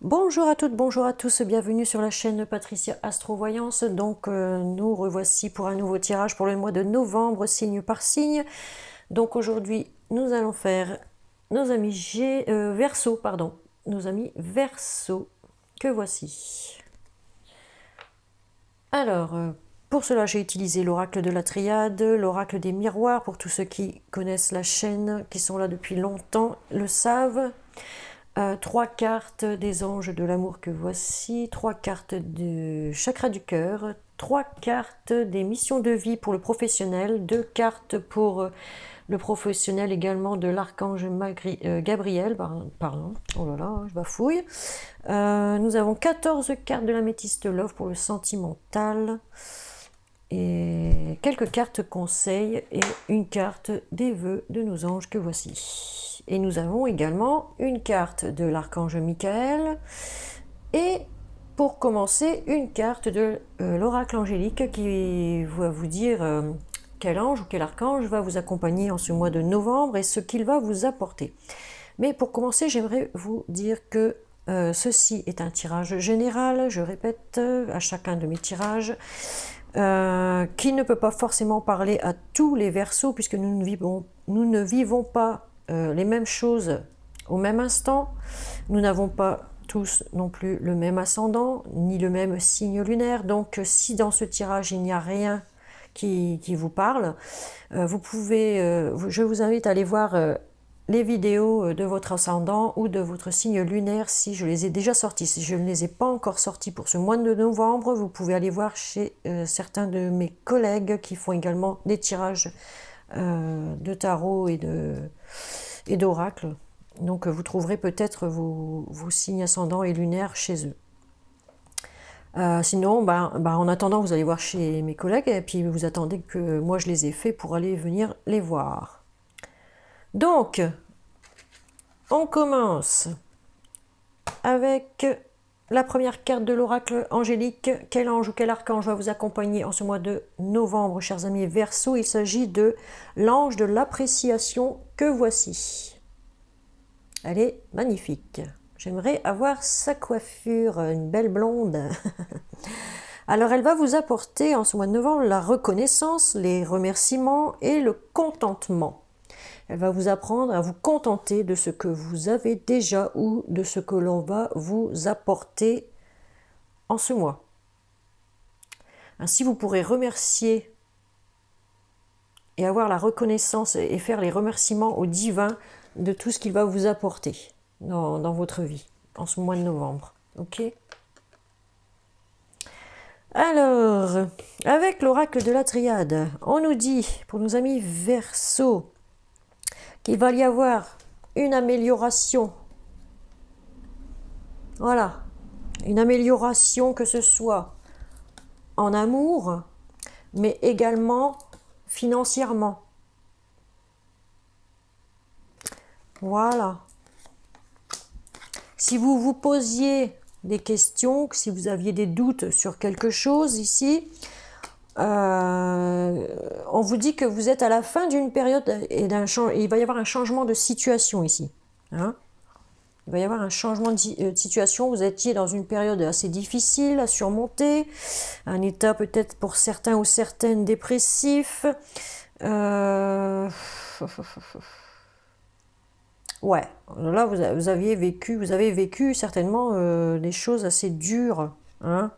Bonjour à toutes, bonjour à tous, bienvenue sur la chaîne Patricia Astrovoyance. Donc nous revoici pour un nouveau tirage pour le mois de novembre, signe par signe. Donc aujourd'hui, nous allons faire nos amis Verseau, pardon, nos amis Verseau, que voici. Alors, pour cela, j'ai utilisé l'oracle de la triade, l'oracle des miroirs, pour tous ceux qui connaissent la chaîne, qui sont là depuis longtemps, le savent. 3 cartes des anges de l'amour que voici, 3 cartes du chakra du cœur, 3 cartes des missions de vie pour le professionnel, 2 cartes pour le professionnel également de l'archange Gabriel, pardon, oh là là, je bafouille. Nous avons 14 cartes de l'améthyste love pour le sentimental, et quelques cartes conseils et une carte des vœux de nos anges que voici. Et nous avons également une carte de l'archange Michael et pour commencer une carte de l'oracle angélique qui va vous dire quel ange ou quel archange va vous accompagner en ce mois de novembre et ce qu'il va vous apporter. Mais pour commencer, j'aimerais vous dire que ceci est un tirage général, je répète à chacun de mes tirages, qui ne peut pas forcément parler à tous les Verseaux puisque nous ne vivons pas les mêmes choses au même instant. Nous n'avons pas tous non plus le même ascendant ni le même signe lunaire. Donc si dans ce tirage il n'y a rien qui vous parle, je vous invite à aller voir les vidéos de votre ascendant ou de votre signe lunaire si je les ai déjà sortis. Si je ne les ai pas encore sortis pour ce mois de novembre, vous pouvez aller voir chez certains de mes collègues qui font également des tirages de tarot et d'oracle. Donc vous trouverez peut-être vos signes ascendants et lunaires chez eux. Sinon, en attendant, vous allez voir chez mes collègues et puis vous attendez que moi je les ai faits pour aller venir les voir. Donc, on commence avec la première carte de l'oracle angélique. Quel ange ou quel archange va vous accompagner en ce mois de novembre, chers amis Verseau? Il s'agit de l'ange de l'appréciation que voici. Elle est magnifique. J'aimerais avoir sa coiffure, une belle blonde. Alors, elle va vous apporter en ce mois de novembre la reconnaissance, les remerciements et le contentement. Elle va vous apprendre à vous contenter de ce que vous avez déjà ou de ce que l'on va vous apporter en ce mois. Ainsi, vous pourrez remercier et avoir la reconnaissance et faire les remerciements au divin de tout ce qu'il va vous apporter dans votre vie en ce mois de novembre. Ok ? Alors, avec l'oracle de la triade, on nous dit, pour nos amis Verseau, qu'il va y avoir une amélioration. Voilà, une amélioration que ce soit en amour, mais également financièrement. Voilà. Si vous vous posiez des questions, si vous aviez des doutes sur quelque chose ici, on vous dit que vous êtes à la fin d'une période et il va y avoir un changement de situation ici. Hein? Il va y avoir un changement de situation. Vous étiez dans une période assez difficile à surmonter, un état peut-être pour certains ou certaines dépressif. Ouais, là vous avez vécu certainement des choses assez dures. Hein.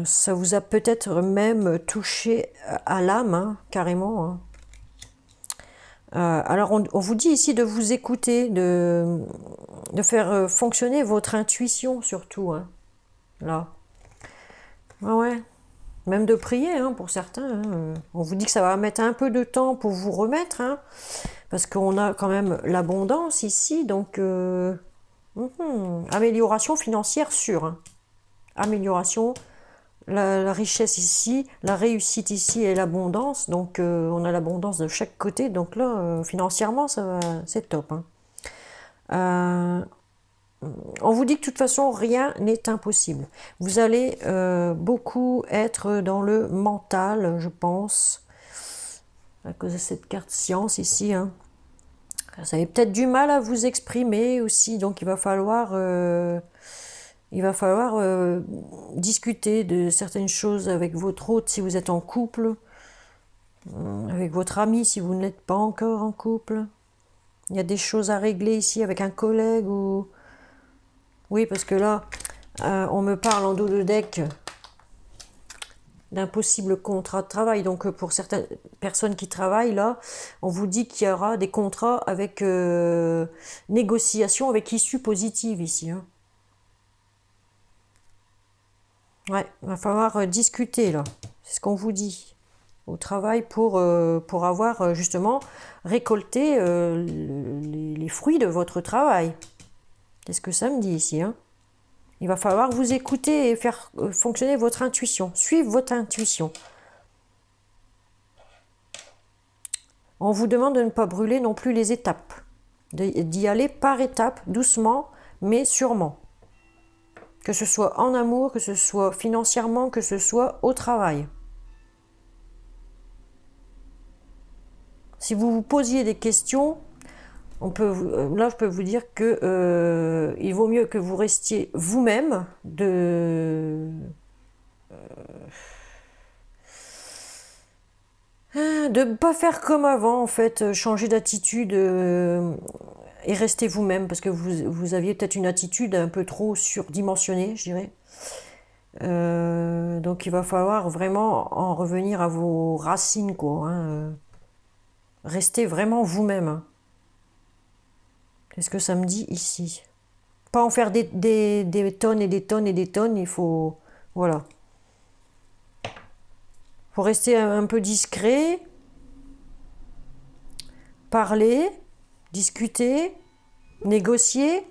Ça vous a peut-être même touché à l'âme, hein, carrément. Hein. Alors on vous dit ici de vous écouter, de faire fonctionner votre intuition surtout. Hein, là. Ah ouais. Même de prier hein, pour certains. Hein. On vous dit que ça va mettre un peu de temps pour vous remettre. Hein, parce qu'on a quand même l'abondance ici. Donc, amélioration financière sûre. Hein. Amélioration, la richesse ici, la réussite ici et l'abondance. Donc, on a l'abondance de chaque côté. Donc là, financièrement, c'est top. Hein. On vous dit que de toute façon, rien n'est impossible. Vous allez beaucoup être dans le mental, je pense, à cause de cette carte science ici. Hein. Vous avez peut-être du mal à vous exprimer aussi, donc il va falloir discuter de certaines choses avec votre hôte si vous êtes en couple, avec votre ami si vous n'êtes pas encore en couple. Il y a des choses à régler ici avec un collègue ou... Oui, parce que là, on me parle en dos de deck d'un possible contrat de travail. Donc pour certaines personnes qui travaillent là, on vous dit qu'il y aura des contrats avec négociation avec issue positive ici. Hein. Ouais, il va falloir discuter là. C'est ce qu'on vous dit au travail pour avoir justement récolté les fruits de votre travail. C'est ce que ça me dit ici. Hein. Il va falloir vous écouter et faire fonctionner votre intuition. Suivre votre intuition. On vous demande de ne pas brûler non plus les étapes. D'y aller par étapes, doucement, mais sûrement. Que ce soit en amour, que ce soit financièrement, que ce soit au travail. Si vous vous posiez des questions, là je peux vous dire que il vaut mieux que vous restiez vous-même de ne pas faire comme avant en fait, changer d'attitude et rester vous-même parce que vous aviez peut-être une attitude un peu trop surdimensionnée, je dirais. Donc il va falloir vraiment en revenir à vos racines, quoi. Hein. Restez vraiment vous-même. Hein. C'est ce que ça me dit ici. Pas en faire des tonnes et des tonnes et des tonnes, il faut... Voilà. Faut rester un peu discret, parler, discuter, négocier,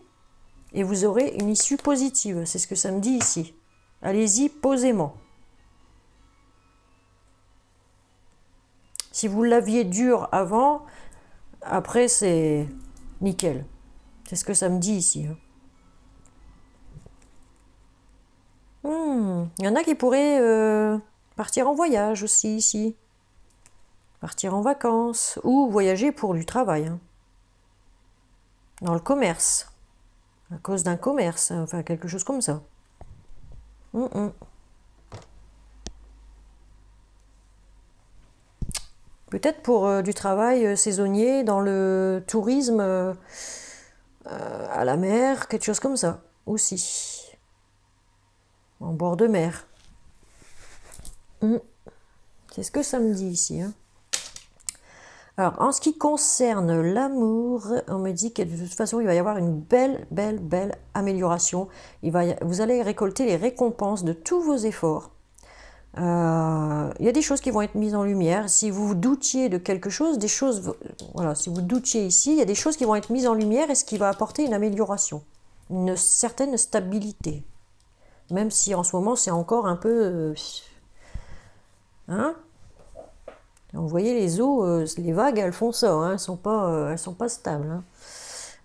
et vous aurez une issue positive. C'est ce que ça me dit ici. Allez-y posément. Si vous l'aviez dur avant, après c'est nickel. C'est ce que ça me dit ici. Il y en a qui pourraient partir en voyage aussi ici. Partir en vacances ou voyager pour du travail. Hein. Dans le commerce. À cause d'un commerce, enfin quelque chose comme ça. Peut-être pour du travail saisonnier dans le tourisme à la mer, quelque chose comme ça aussi. En bord de mer. C'est ce que ça me dit ici. Hein. Alors, en ce qui concerne l'amour, on me dit que de toute façon, il va y avoir une belle amélioration. Vous allez récolter les récompenses de tous vos efforts. Il y a des choses qui vont être mises en lumière. Si vous doutiez de quelque chose, voilà, si vous doutiez ici, il y a des choses qui vont être mises en lumière et ce qui va apporter une amélioration, une certaine stabilité. Même si en ce moment, c'est encore un peu... hein? Vous voyez, les eaux, les vagues, elles font ça, hein, elles sont pas stables. Hein.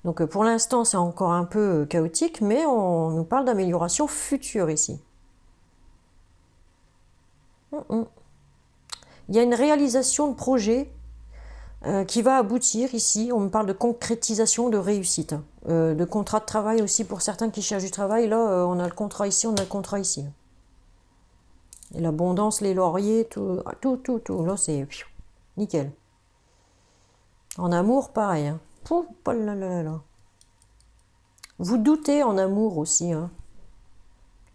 Donc pour l'instant, c'est encore un peu chaotique, mais on nous parle d'amélioration future ici. Il y a une réalisation de projet qui va aboutir ici. On me parle de concrétisation, de réussite. De contrat de travail aussi pour certains qui cherchent du travail. Là, on a le contrat ici, on a le contrat ici. Et l'abondance, les lauriers, tout. Là, c'est nickel. En amour, pareil. Hein. Pouf, là. Vous doutez en amour aussi. Hein.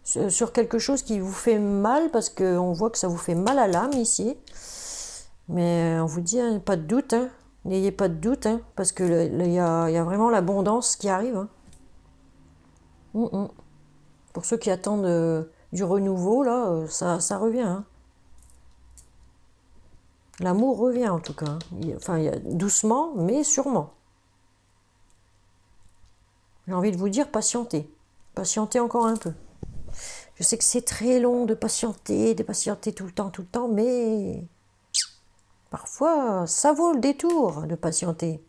Sur quelque chose qui vous fait mal, parce qu'on voit que ça vous fait mal à l'âme ici. Mais on vous dit, hein, pas de doute. Hein. N'ayez pas de doute, hein, parce que il y a vraiment l'abondance qui arrive. Hein. Pour ceux qui attendent... du renouveau, là, ça revient. Hein. L'amour revient, en tout cas. Hein. Doucement, mais sûrement. J'ai envie de vous dire, patientez. Patientez encore un peu. Je sais que c'est très long de patienter tout le temps, mais parfois, ça vaut le détour de patienter.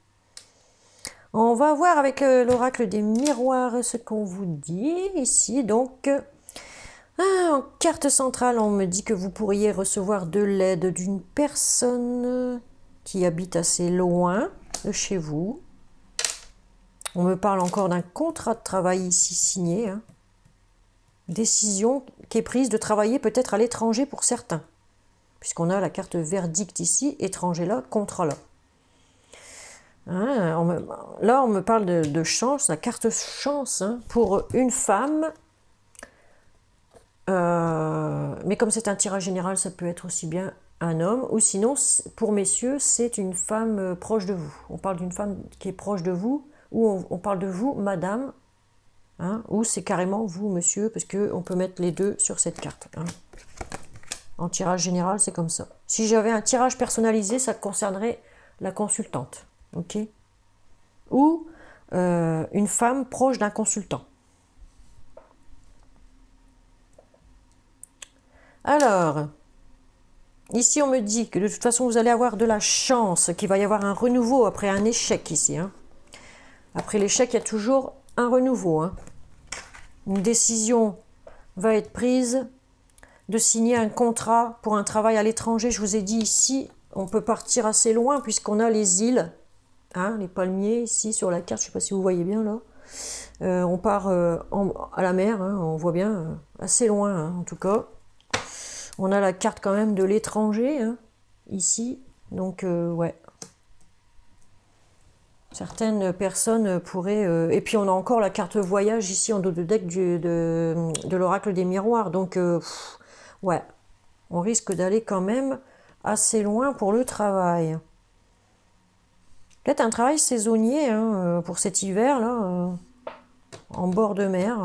On va voir avec l'oracle des miroirs ce qu'on vous dit ici. Donc... en carte centrale, on me dit que vous pourriez recevoir de l'aide d'une personne qui habite assez loin de chez vous. On me parle encore d'un contrat de travail ici signé. Hein. Décision qui est prise de travailler peut-être à l'étranger pour certains. Puisqu'on a la carte verdict ici, étranger là, contrat là. Hein, là, on me parle de chance, la carte chance hein, pour une femme. Mais comme c'est un tirage général, ça peut être aussi bien un homme. Ou sinon, pour messieurs, c'est une femme proche de vous. On parle d'une femme qui est proche de vous. Ou on parle de vous, madame. Hein, ou c'est carrément vous, monsieur, parce qu'on peut mettre les deux sur cette carte. Hein. En tirage général, c'est comme ça. Si j'avais un tirage personnalisé, ça concernerait la consultante. Ok. Ou une femme proche d'un consultant. Alors, ici on me dit que de toute façon vous allez avoir de la chance, qu'il va y avoir un renouveau après un échec ici. Hein. Après l'échec, il y a toujours un renouveau. Hein. Une décision va être prise de signer un contrat pour un travail à l'étranger. Je vous ai dit ici, on peut partir assez loin puisqu'on a les îles. Hein, les palmiers ici sur la carte, je ne sais pas si vous voyez bien là. On part à la mer, hein, on voit bien, assez loin hein, en tout cas. On a la carte quand même de l'étranger, hein, ici. Donc, ouais. Certaines personnes pourraient... et puis, on a encore la carte voyage ici en dos de deck de l'oracle des miroirs. Donc, ouais. On risque d'aller quand même assez loin pour le travail. Peut-être un travail saisonnier hein, pour cet hiver, là, en bord de mer.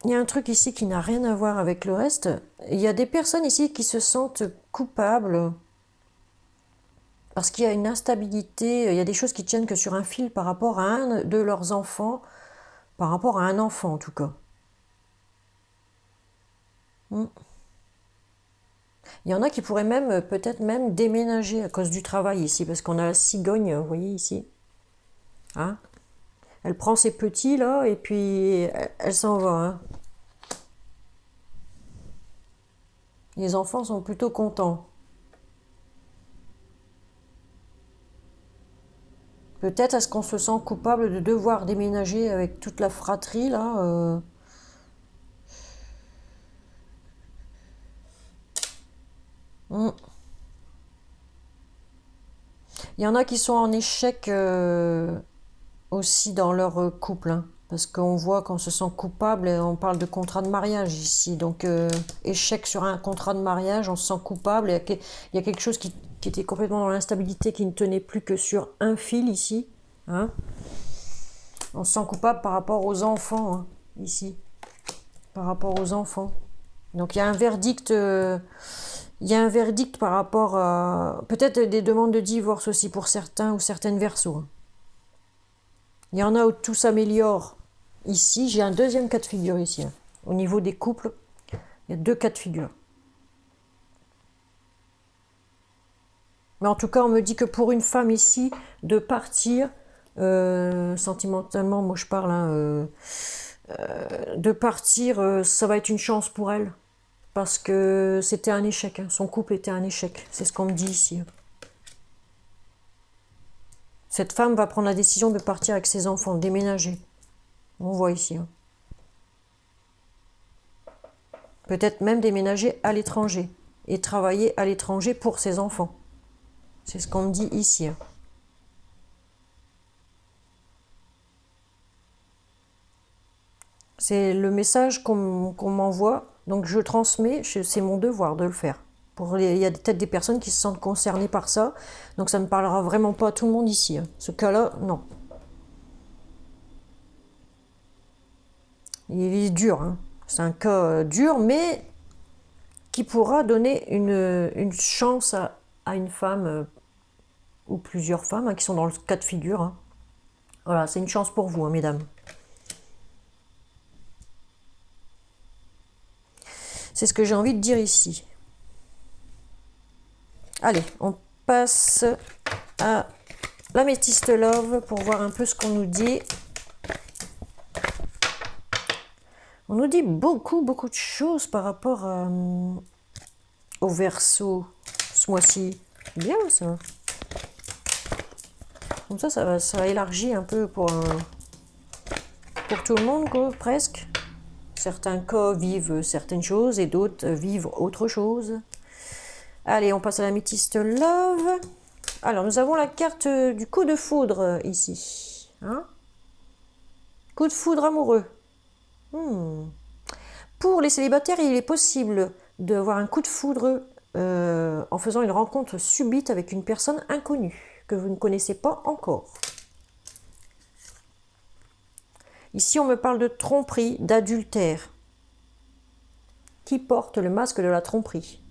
Il y a un truc ici qui n'a rien à voir avec le reste. Il y a des personnes ici qui se sentent coupables parce qu'il y a une instabilité, il y a des choses qui tiennent que sur un fil par rapport à un de leurs enfants, par rapport à un enfant en tout cas. Il y en a qui pourraient même, peut-être même déménager à cause du travail ici, parce qu'on a la cigogne, vous voyez ici. Hein? Elle prend ses petits là, et puis elle s'en va. Hein? Les enfants sont plutôt contents. Peut-être est-ce qu'on se sent coupable de devoir déménager avec toute la fratrie là Il y en a qui sont en échec aussi dans leur couple. Hein, parce qu'on voit qu'on se sent coupable et on parle de contrat de mariage ici. Donc échec sur un contrat de mariage, on se sent coupable. Il y a quelque chose qui était complètement dans l'instabilité, qui ne tenait plus que sur un fil ici. Hein. On se sent coupable par rapport aux enfants, hein, ici. Par rapport aux enfants. Donc il y a un verdict... il y a un verdict par rapport à... Peut-être des demandes de divorce aussi pour certains ou certaines versos. Hein. Il y en a où tout s'améliore. Ici, j'ai un deuxième cas de figure ici. Hein. Au niveau des couples, il y a deux cas de figure. Mais en tout cas, on me dit que pour une femme ici, de partir, sentimentalement, moi je parle, hein, de partir, ça va être une chance pour elle. Parce que c'était un échec. Hein. Son couple était un échec. C'est ce qu'on me dit ici. Cette femme va prendre la décision de partir avec ses enfants, de déménager. On voit ici. Hein. Peut-être même déménager à l'étranger. Et travailler à l'étranger pour ses enfants. C'est ce qu'on me dit ici. Hein. C'est le message qu'on m'envoie. Donc je transmets, c'est mon devoir de le faire. Il y a peut-être des personnes qui se sentent concernées par ça. Donc ça ne parlera vraiment pas à tout le monde ici. Hein. Ce cas-là, non. Il est dur. Hein. C'est un cas dur, mais qui pourra donner une chance à une femme ou plusieurs femmes hein, qui sont dans le cas de figure. Hein. Voilà, c'est une chance pour vous, hein, mesdames. C'est ce que j'ai envie de dire ici. Allez, on passe à l'améthyste love pour voir un peu ce qu'on nous dit. On nous dit beaucoup de choses par rapport au Verseau ce mois-ci. Bien ça. Comme ça élargit un peu pour tout le monde, quoi, presque. Certains cas vivent certaines choses et d'autres vivent autre chose. Allez, on passe à la métiste Love. Alors, nous avons la carte du coup de foudre ici. Hein, coup de foudre amoureux. Pour les célibataires, il est possible d'avoir un coup de foudre en faisant une rencontre subite avec une personne inconnue que vous ne connaissez pas encore. Ici, on me parle de tromperie, d'adultère. Qui porte le masque de la tromperie?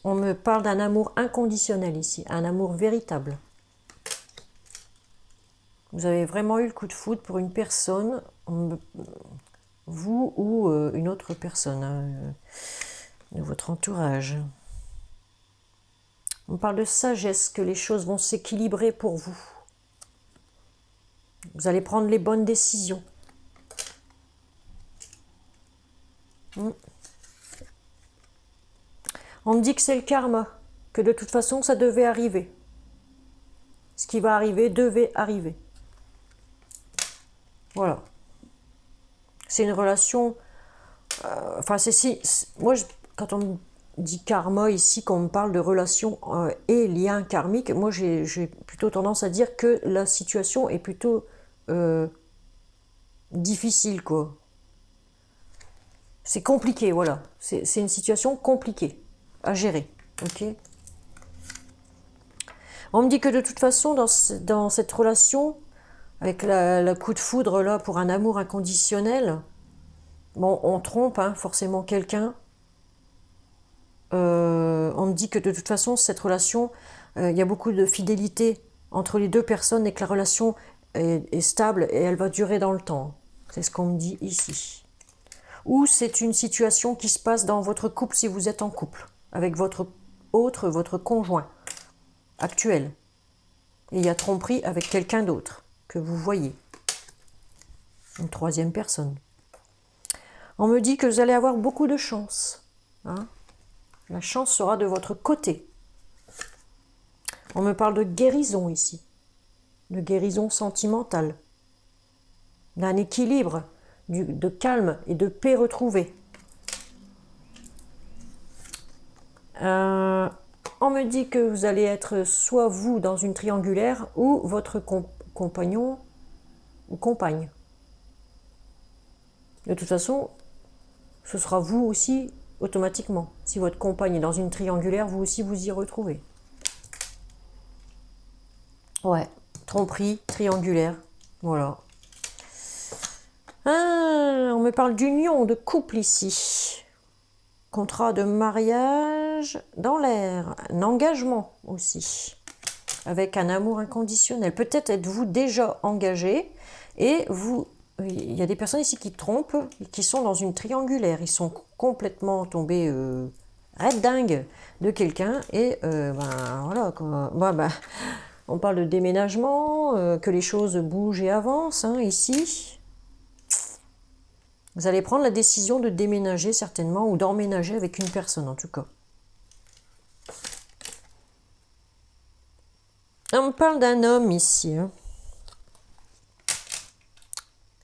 On me parle d'un amour inconditionnel ici, un amour véritable. Vous avez vraiment eu le coup de foudre pour une personne, vous ou une autre personne de votre entourage. On parle de sagesse, que les choses vont s'équilibrer pour vous. Vous allez prendre les bonnes décisions. On me dit que c'est le karma, que de toute façon ça devait arriver. Ce qui va arriver devait arriver. Voilà. C'est une relation... Enfin, moi, quand on me dit karma ici, quand on me parle de relation et lien karmique, moi j'ai plutôt tendance à dire que la situation est plutôt difficile, quoi. C'est compliqué, voilà. C'est une situation compliquée à gérer, ok. On me dit que de toute façon, dans cette relation, avec le coup de foudre là pour un amour inconditionnel, bon, on trompe forcément quelqu'un. On me dit que de toute façon, cette relation, il y a beaucoup de fidélité entre les deux personnes et que la relation est stable et elle va durer dans le temps. C'est ce qu'on me dit ici. Ou c'est une situation qui se passe dans votre couple si vous êtes en couple, avec votre conjoint actuel. Et il y a tromperie avec quelqu'un d'autre que vous voyez. Une troisième personne. On me dit que vous allez avoir beaucoup de chance. La chance sera de votre côté. On me parle de guérison ici. De guérison sentimentale. D'un équilibre, de calme et de paix retrouvée. On me dit que vous allez être soit vous dans une triangulaire ou votre compagnon ou compagne. De toute façon, ce sera vous aussi automatiquement. Si votre compagne est dans une triangulaire, vous aussi vous y retrouvez. Ouais, tromperie, triangulaire, voilà. On me parle d'union, de couple ici. Contrat de mariage dans l'air, un engagement aussi, avec un amour inconditionnel. Peut-être êtes-vous déjà engagé et il y a des personnes ici qui trompent, qui sont dans une triangulaire. Ils sont complètement tombés red dingue de quelqu'un et voilà quoi. On parle de déménagement, que les choses bougent et avancent ici. Vous allez prendre la décision de déménager certainement ou d'emménager avec une personne en tout cas. On me parle d'un homme ici.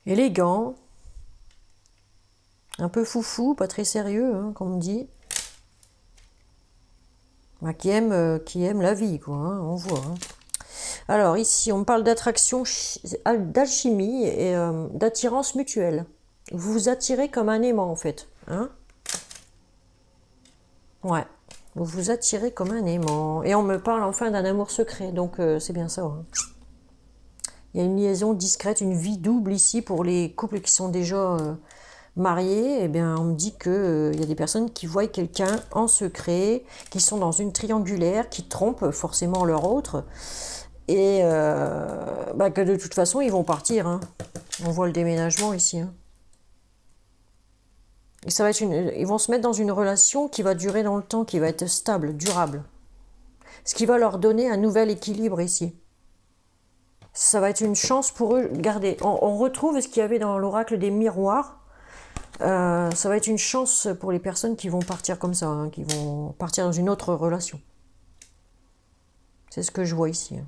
Élégant. Un peu foufou, pas très sérieux, comme on dit. Qui aime la vie, quoi, on voit. Alors ici, on me parle d'attraction, d'alchimie et d'attirance mutuelle. Vous vous attirez comme un aimant, en fait. Ouais, vous vous attirez comme un aimant. Et on me parle enfin d'un amour secret, donc c'est bien ça. Il y a une liaison discrète, une vie double ici pour les couples qui sont déjà mariés. Eh bien, on me dit qu'il y a des personnes qui voient quelqu'un en secret, qui sont dans une triangulaire, qui trompent forcément leur autre. Et que de toute façon, ils vont partir. On voit le déménagement ici. Et ça va être ils vont se mettre dans une relation qui va durer dans le temps, qui va être stable, durable. Ce qui va leur donner un nouvel équilibre ici. Ça va être une chance pour eux. Regardez, on retrouve ce qu'il y avait dans l'oracle des miroirs. Ça va être une chance pour les personnes qui vont partir comme ça, hein, qui vont partir dans une autre relation. C'est ce que je vois ici.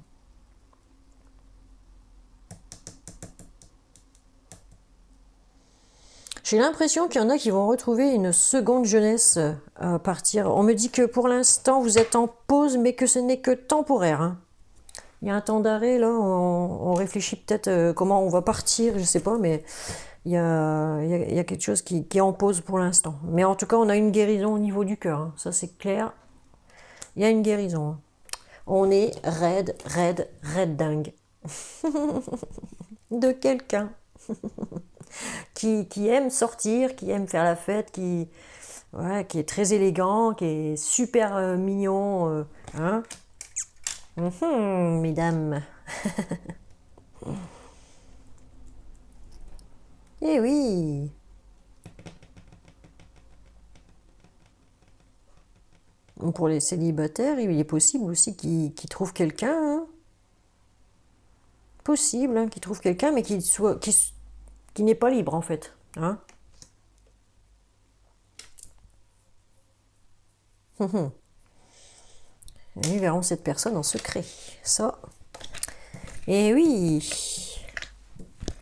J'ai l'impression qu'il y en a qui vont retrouver une seconde jeunesse à partir. On me dit que pour l'instant, vous êtes en pause, mais que ce n'est que temporaire. Hein. Il y a un temps d'arrêt, là, on réfléchit peut-être comment on va partir, je sais pas, mais il y a quelque chose qui est en pause pour l'instant. Mais en tout cas, on a une guérison au niveau du cœur, hein. Ça c'est clair. Il y a une guérison. Hein. On est raide dingue. De quelqu'un qui aime sortir, qui aime faire la fête, qui est très élégant, qui est super mignon. Hein. Mesdames. Eh oui. Pour les célibataires, il est possible aussi qu'ils trouvent quelqu'un. Hein. Possible hein, qu'ils trouvent quelqu'un, mais qui n'est pas libre en fait. Hein. Et ils verront cette personne en secret. Ça. Et oui.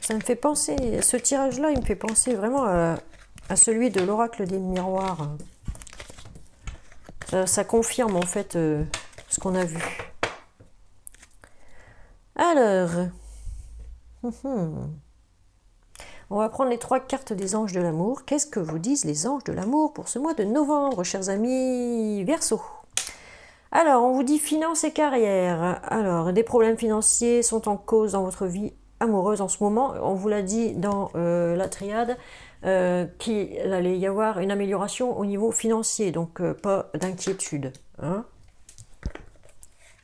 Ça me fait penser, ce tirage-là, il me fait penser vraiment à celui de l'oracle des miroirs. Ça confirme en fait ce qu'on a vu. Alors, on va prendre les 3 cartes des anges de l'amour. Qu'est-ce que vous disent les anges de l'amour pour ce mois de novembre, chers amis Verseau? Alors, on vous dit finances et carrière. Alors, des problèmes financiers sont en cause dans votre vie amoureuse en ce moment. On vous l'a dit dans la triade qu'il allait y avoir une amélioration au niveau financier, donc pas d'inquiétude. Hein.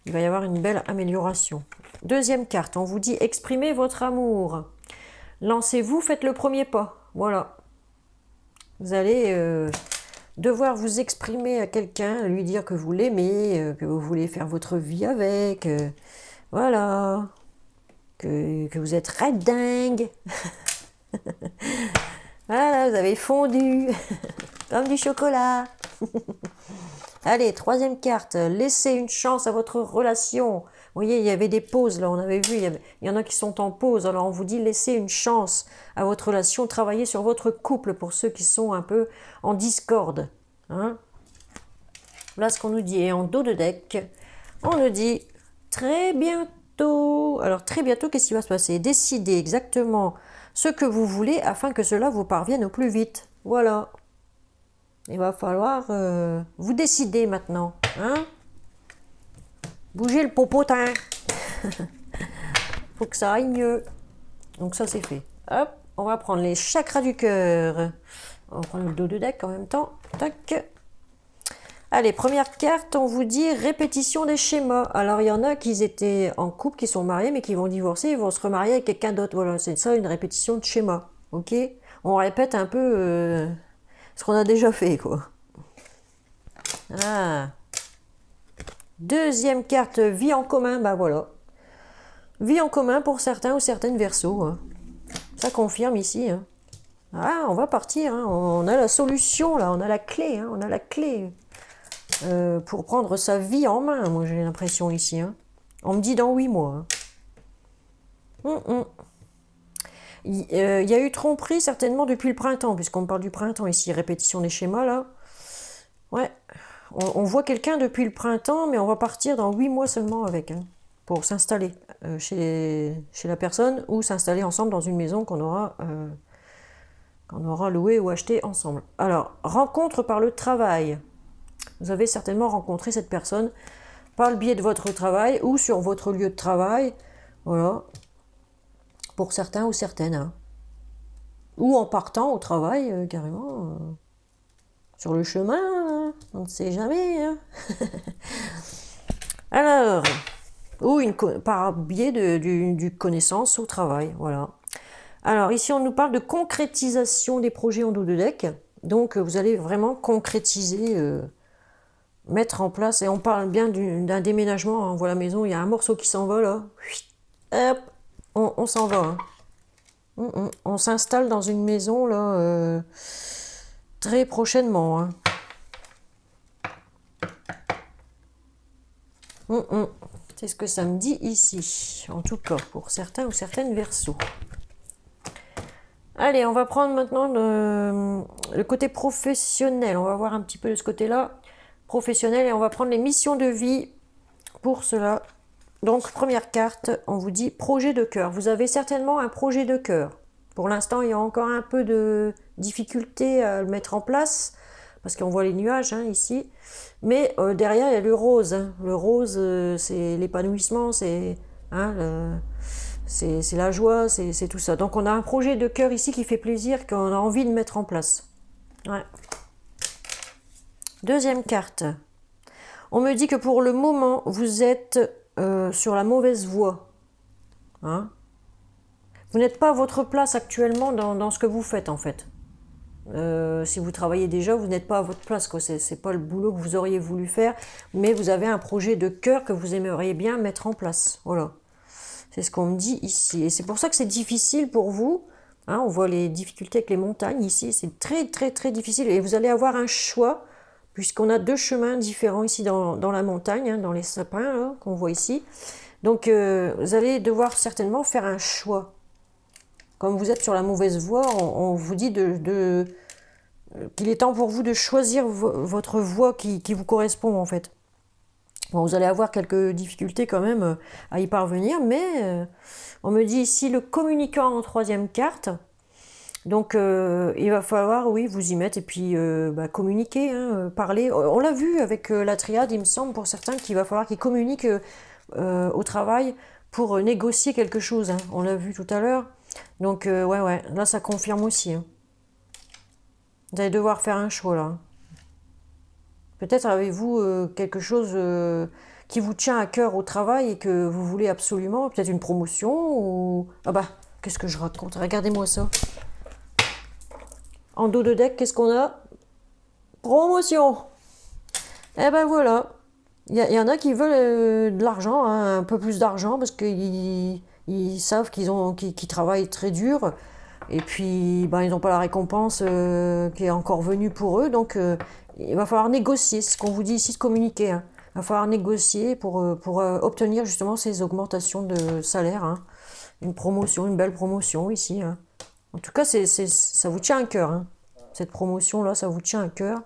Il va y avoir une belle amélioration. Deuxième carte, on vous dit exprimez votre amour. Lancez-vous, faites le premier pas. Voilà. Vous allez devoir vous exprimer à quelqu'un, lui dire que vous l'aimez, que vous voulez faire votre vie avec. Voilà. Que vous êtes red dingue. Voilà, vous avez fondu. Comme du chocolat. Allez, troisième carte. Laissez une chance à votre relation. Vous voyez, il y avait des pauses, là, on avait vu, il y en a qui sont en pause. Alors, on vous dit, laissez une chance à votre relation. Travaillez sur votre couple pour ceux qui sont un peu en discorde. Hein. Voilà ce qu'on nous dit. Et en dos de deck, on nous dit, très bientôt. Alors, très bientôt, qu'est-ce qui va se passer? Décidez exactement ce que vous voulez afin que cela vous parvienne au plus vite. Voilà. Il va falloir vous décider maintenant. Hein. Bougez le popotin. Faut que ça aille mieux. Donc ça c'est fait. Hop, on va prendre les chakras du cœur. On va prendre le dos de deck en même temps. Tac. Allez, première carte, on vous dit répétition des schémas. Alors il y en a qui étaient en couple, qui sont mariés, mais qui vont divorcer, ils vont se remarier avec quelqu'un d'autre. Voilà, c'est ça une répétition de schéma. Ok. On répète un peu ce qu'on a déjà fait, quoi. Ah. Deuxième carte, vie en commun, bah voilà. Vie en commun pour certains ou certaines Verseaux. Hein. Ça confirme ici. Hein. Ah, on va partir. Hein. On a la solution, là. On a la clé. Hein. On a la clé pour prendre sa vie en main, moi j'ai l'impression ici. Hein. On me dit dans 8 mois. Hein. Il y a eu tromperie certainement depuis le printemps, puisqu'on parle du printemps ici. Répétition des schémas, là. Ouais. On voit quelqu'un depuis le printemps, mais on va partir dans 8 mois seulement avec, hein, pour s'installer chez la personne ou s'installer ensemble dans une maison qu'on aura louée ou achetée ensemble. Alors, rencontre par le travail. Vous avez certainement rencontré cette personne par le biais de votre travail ou sur votre lieu de travail. Voilà. Pour certains ou certaines. Hein. Ou en partant au travail, carrément. Sur le chemin, hein, on ne sait jamais. Hein. Alors, ou par biais du connaissance au travail, voilà. Alors ici, on nous parle de concrétisation des projets en dos de deck. Donc, vous allez vraiment concrétiser, mettre en place, et on parle bien d'un déménagement. Hein. On voit la maison, il y a un morceau qui s'en va là. Hop, on s'en va. Hein. On s'installe dans une maison, là, très prochainement. Hein. C'est ce que ça me dit ici. En tout cas, pour certains ou certaines Verseaux. Allez, on va prendre maintenant le côté professionnel. On va voir un petit peu de ce côté-là. Professionnel, et on va prendre les missions de vie pour cela. Donc, première carte, on vous dit projet de cœur. Vous avez certainement un projet de cœur. Pour l'instant, il y a encore un peu de difficulté à le mettre en place, parce qu'on voit les nuages hein, ici. Mais derrière, il y a le rose. Hein. Le rose, c'est l'épanouissement, c'est la joie, c'est tout ça. Donc, on a un projet de cœur ici qui fait plaisir, qu'on a envie de mettre en place. Ouais. Deuxième carte. On me dit que pour le moment, vous êtes sur la mauvaise voie. Hein? Vous n'êtes pas à votre place actuellement dans ce que vous faites, en fait. Si vous travaillez déjà, vous n'êtes pas à votre place. C'est pas le boulot que vous auriez voulu faire, mais vous avez un projet de cœur que vous aimeriez bien mettre en place. Voilà. C'est ce qu'on me dit ici. Et c'est pour ça que c'est difficile pour vous. Hein, on voit les difficultés avec les montagnes ici. C'est très, très, très difficile. Et vous allez avoir un choix, puisqu'on a deux chemins différents ici dans la montagne, hein, dans les sapins qu'on voit ici. Donc, vous allez devoir certainement faire un choix. Comme vous êtes sur la mauvaise voie, on vous dit qu'il est temps pour vous de choisir votre voie qui vous correspond, en fait. Bon, vous allez avoir quelques difficultés quand même à y parvenir, mais on me dit ici le communicant en troisième carte. Donc, il va falloir, oui, vous y mettre et puis communiquer, hein, parler. On l'a vu avec la triade, il me semble, pour certains, qu'il va falloir qu'ils communiquent au travail pour négocier quelque chose. Hein. On l'a vu tout à l'heure. Donc, ouais, là, ça confirme aussi. Hein. Vous allez devoir faire un choix, là. Peut-être avez-vous quelque chose qui vous tient à cœur au travail et que vous voulez absolument, peut-être une promotion ou... Ah bah, qu'est-ce que je raconte? Regardez-moi ça. En dos de deck, qu'est-ce qu'on a? Promotion. Eh ben voilà. Il y en a qui veulent de l'argent, hein, un peu plus d'argent, parce qu'ils savent qu'ils travaillent très dur. Et puis, ils n'ont pas la récompense qui est encore venue pour eux. Donc, il va falloir négocier. C'est ce qu'on vous dit ici de communiquer. Hein. Il va falloir négocier pour obtenir justement ces augmentations de salaire. Hein. Une promotion, une belle promotion ici. Hein. En tout cas, ça vous tient à cœur. Hein. Cette promotion-là, ça vous tient à cœur.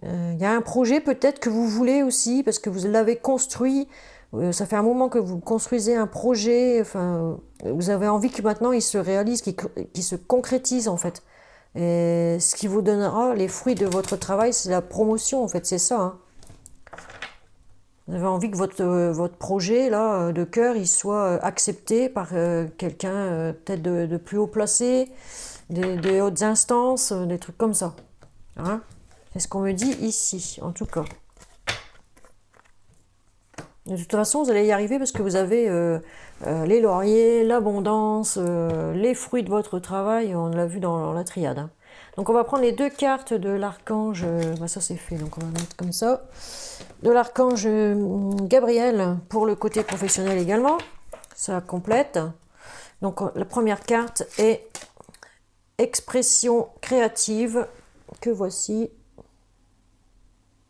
Il y a un projet peut-être que vous voulez aussi, parce que vous l'avez construit. Ça fait un moment que vous construisez un projet. Enfin, vous avez envie que maintenant il se réalise, qu'il se concrétise en fait. Et ce qui vous donnera les fruits de votre travail, c'est la promotion en fait, c'est ça. Hein. Vous avez envie que votre projet là de cœur, il soit accepté par quelqu'un peut-être de plus haut placé, des hautes instances, des trucs comme ça. Hein? C'est ce qu'on me dit ici, en tout cas. De toute façon, vous allez y arriver parce que vous avez les lauriers, l'abondance, les fruits de votre travail. On l'a vu dans la triade. Hein. Donc, on va prendre les deux cartes de l'archange. Ça, c'est fait. Donc, on va mettre comme ça. De l'archange Gabriel pour le côté professionnel également. Ça complète. Donc, la première carte est expression créative que voici.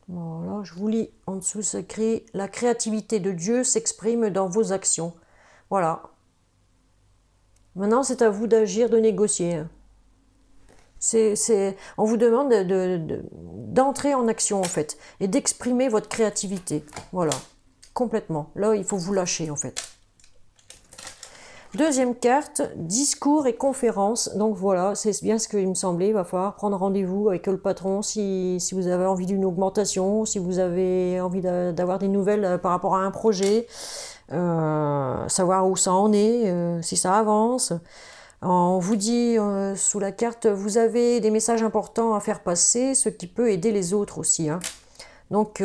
Voilà, je vous lis en dessous, c'est écrit « La créativité de Dieu s'exprime dans vos actions ». Voilà. Maintenant, c'est à vous d'agir, de négocier. On vous demande d'entrer en action, en fait, et d'exprimer votre créativité. Voilà, complètement. Là, il faut vous lâcher, en fait. Deuxième carte, discours et conférences. Donc voilà, c'est bien ce qu'il me semblait. Il va falloir prendre rendez-vous avec le patron si vous avez envie d'une augmentation, si vous avez envie d'avoir des nouvelles par rapport à un projet, savoir où ça en est, si ça avance. On vous dit sous la carte, vous avez des messages importants à faire passer, ce qui peut aider les autres aussi. Hein. Donc,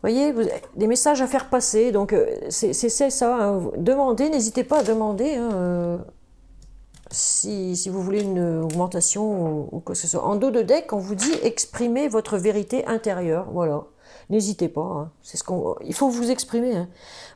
voyez, des messages à faire passer, donc c'est ça. Hein. Demandez, n'hésitez pas à demander hein, si vous voulez une augmentation ou quoi que ce soit. En dos de deck, on vous dit exprimez votre vérité intérieure. Voilà. N'hésitez pas, hein. Il faut vous exprimer, hein.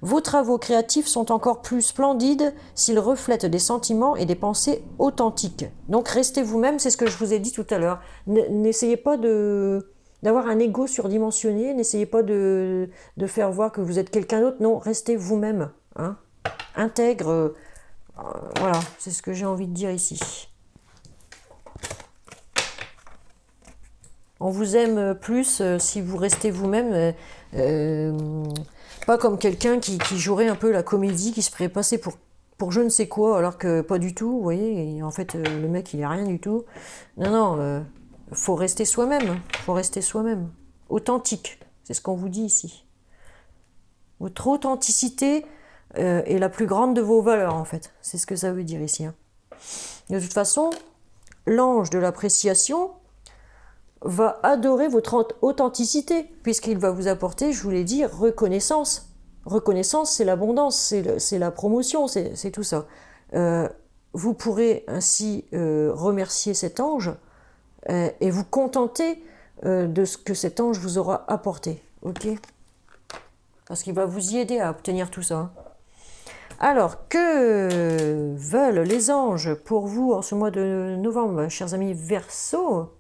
Vos travaux créatifs sont encore plus splendides s'ils reflètent des sentiments et des pensées authentiques. Donc restez vous-même, c'est ce que je vous ai dit tout à l'heure. N'essayez pas d'avoir un ego surdimensionné, n'essayez pas de faire voir que vous êtes quelqu'un d'autre. Non, restez vous-même, hein. Intègre, voilà, c'est ce que j'ai envie de dire ici. On vous aime plus si vous restez vous-même, pas comme quelqu'un qui jouerait un peu la comédie, qui se ferait passer pour je ne sais quoi, alors que pas du tout, vous voyez, et en fait le mec il est rien du tout. Non, non, faut rester soi-même, hein. Faut rester soi-même. Authentique, c'est ce qu'on vous dit ici. Votre authenticité est la plus grande de vos valeurs, en fait. C'est ce que ça veut dire ici, hein. De toute façon, l'ange de l'appréciation va adorer votre authenticité, puisqu'il va vous apporter, je vous l'ai dit, reconnaissance. Reconnaissance, c'est l'abondance, c'est la promotion, c'est tout ça. Vous pourrez ainsi remercier cet ange et vous contenter de ce que cet ange vous aura apporté, ok? Parce qu'il va vous y aider à obtenir tout ça. Alors, que veulent les anges pour vous en ce mois de novembre, chers amis Verseau?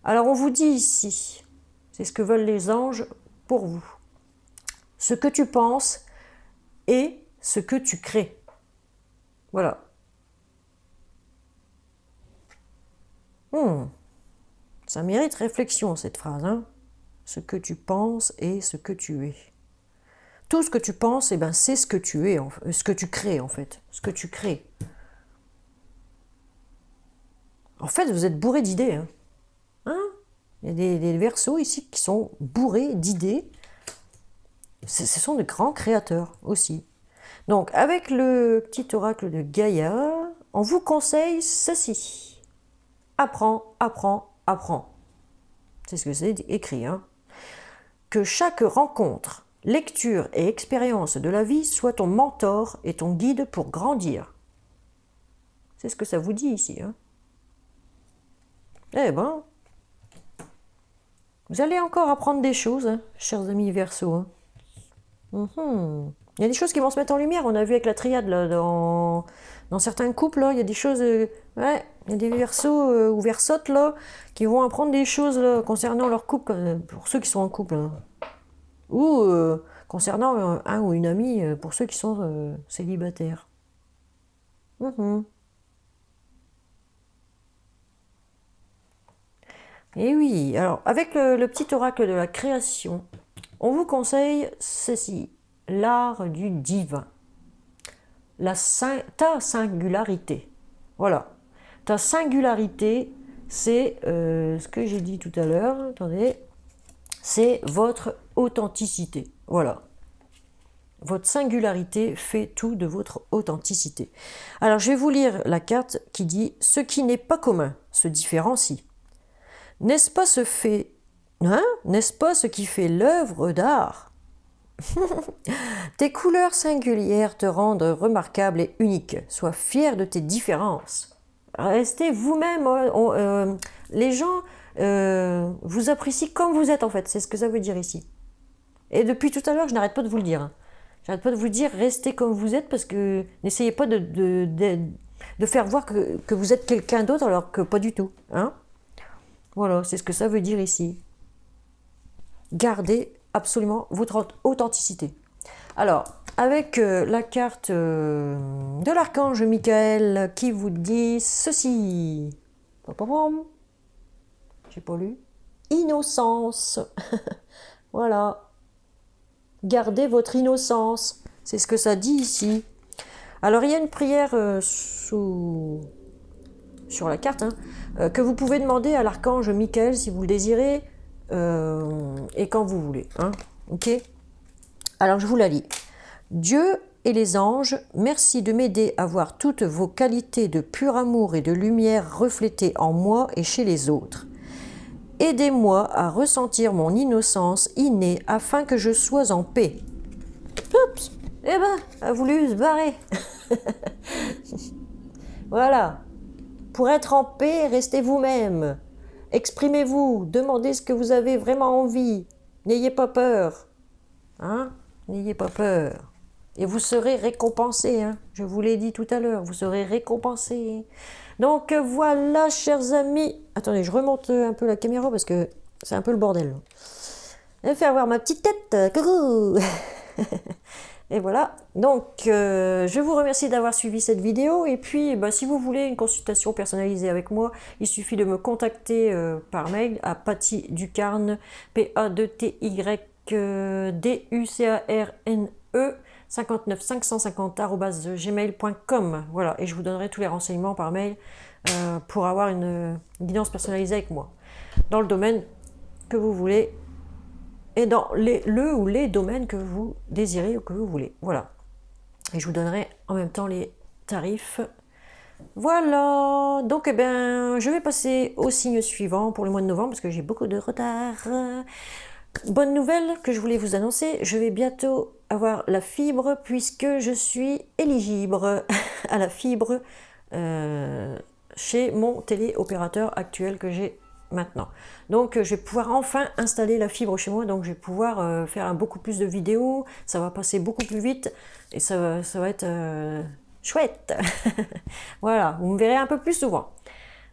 Alors, on vous dit ici, c'est ce que veulent les anges pour vous. Ce que tu penses et ce que tu crées. Voilà. Ça mérite réflexion, cette phrase, hein. Ce que tu penses et ce que tu es. Tout ce que tu penses, eh ben, c'est ce que tu es, ce que tu crées, en fait. Ce que tu crées. En fait, vous êtes bourré d'idées, hein. Il y a des Verseaux ici qui sont bourrés d'idées. Ce sont de grands créateurs aussi. Donc, avec le petit oracle de Gaïa, on vous conseille ceci. Apprends, apprends, apprends. C'est ce que c'est écrit, hein. Que chaque rencontre, lecture et expérience de la vie soit ton mentor et ton guide pour grandir. C'est ce que ça vous dit ici, hein. Eh ben, vous allez encore apprendre des choses, hein, chers amis Verseaux, hein. Il y a des choses qui vont se mettre en lumière. On a vu avec la triade là, dans certains couples, là, il y a des choses. Ouais, il y a des Verseaux ou Versotes là, qui vont apprendre des choses là, concernant leur couple, pour ceux qui sont en couple, hein. Ou concernant un ou une amie pour ceux qui sont célibataires. Et oui, alors avec le petit oracle de la création, on vous conseille ceci, l'art du divin, ta singularité. Voilà, ta singularité, c'est ce que j'ai dit tout à l'heure, attendez, c'est votre authenticité. Voilà. Votre singularité fait tout de votre authenticité. Alors, je vais vous lire la carte qui dit « Ce qui n'est pas commun se différencie. N'est-ce pas ce fait, hein? N'est-ce pas ce qui fait l'œuvre d'art? Tes couleurs singulières te rendent remarquable et unique. Sois fier de tes différences. Restez vous-même. Les gens vous apprécient comme vous êtes, en fait. C'est ce que ça veut dire ici. Et depuis tout à l'heure, je n'arrête pas de vous le dire, hein. J'arrête pas de vous dire, restez comme vous êtes, parce que n'essayez pas de faire voir que vous êtes quelqu'un d'autre, alors que pas du tout, hein. Voilà, c'est ce que ça veut dire ici. Gardez absolument votre authenticité. Alors, avec la carte de l'archange Michael qui vous dit ceci. J'ai pas lu. Innocence. Voilà. Gardez votre innocence. C'est ce que ça dit ici. Alors, il y a une prière sur la carte, hein, que vous pouvez demander à l'archange Michael si vous le désirez et quand vous voulez, hein. Ok. Alors, je vous la lis. Dieu et les anges, merci de m'aider à voir toutes vos qualités de pur amour et de lumière reflétées en moi et chez les autres. Aidez-moi à ressentir mon innocence innée afin que je sois en paix. Oups, eh ben, a voulu se barrer. Voilà. Pour être en paix, restez vous-même. Exprimez-vous, demandez ce que vous avez vraiment envie. N'ayez pas peur. Hein? N'ayez pas peur. Et vous serez récompensé. Hein? Je vous l'ai dit tout à l'heure. Vous serez récompensé. Donc voilà, chers amis. Attendez, je remonte un peu la caméra parce que c'est un peu le bordel. Je vais faire voir ma petite tête. Coucou. Et voilà, donc je vous remercie d'avoir suivi cette vidéo et puis bah, si vous voulez une consultation personnalisée avec moi, il suffit de me contacter par mail à pattyducarne, P-A-2-T-Y-D-U-C-A-R-N-E 59 550 @gmail.com. Voilà, et je vous donnerai tous les renseignements par mail pour avoir une guidance personnalisée avec moi dans le domaine que vous voulez et dans le ou les domaines que vous désirez ou que vous voulez. Voilà. Et je vous donnerai en même temps les tarifs. Voilà. Donc, eh ben, je vais passer au signe suivant pour le mois de novembre parce que j'ai beaucoup de retard. Bonne nouvelle que je voulais vous annoncer, je vais bientôt avoir la fibre puisque je suis éligible à la fibre chez mon téléopérateur actuel que j'ai maintenant. Donc je vais pouvoir enfin installer la fibre chez moi, donc je vais pouvoir faire beaucoup plus de vidéos, ça va passer beaucoup plus vite et ça va être chouette. Voilà, vous me verrez un peu plus souvent.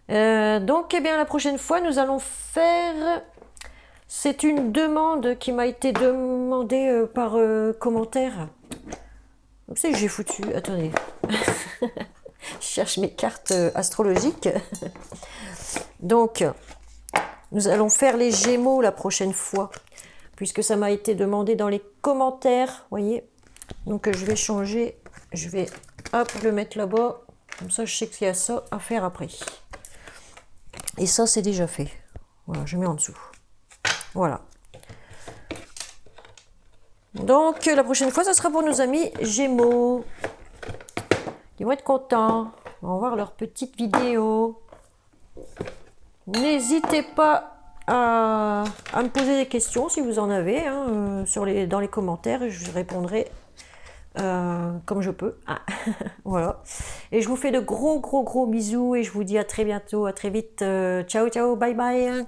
Donc eh bien la prochaine fois nous allons faire, c'est une demande qui m'a été demandée par commentaire. Vous savez que j'ai foutu, attendez. Je cherche mes cartes astrologiques. Donc nous allons faire les Gémeaux la prochaine fois, puisque ça m'a été demandé dans les commentaires, voyez. Donc je vais changer, je vais hop, le mettre là-bas, comme ça je sais qu'il y a ça à faire après. Et ça c'est déjà fait. Voilà, je mets en dessous. Voilà. Donc la prochaine fois, ça sera pour nos amis Gémeaux. Ils vont être contents. On va voir leurs petites vidéos. N'hésitez pas à me poser des questions si vous en avez hein, dans les commentaires. Je répondrai comme je peux. Ah, voilà. Et je vous fais de gros bisous et je vous dis à très bientôt, à très vite. Ciao, ciao, bye bye.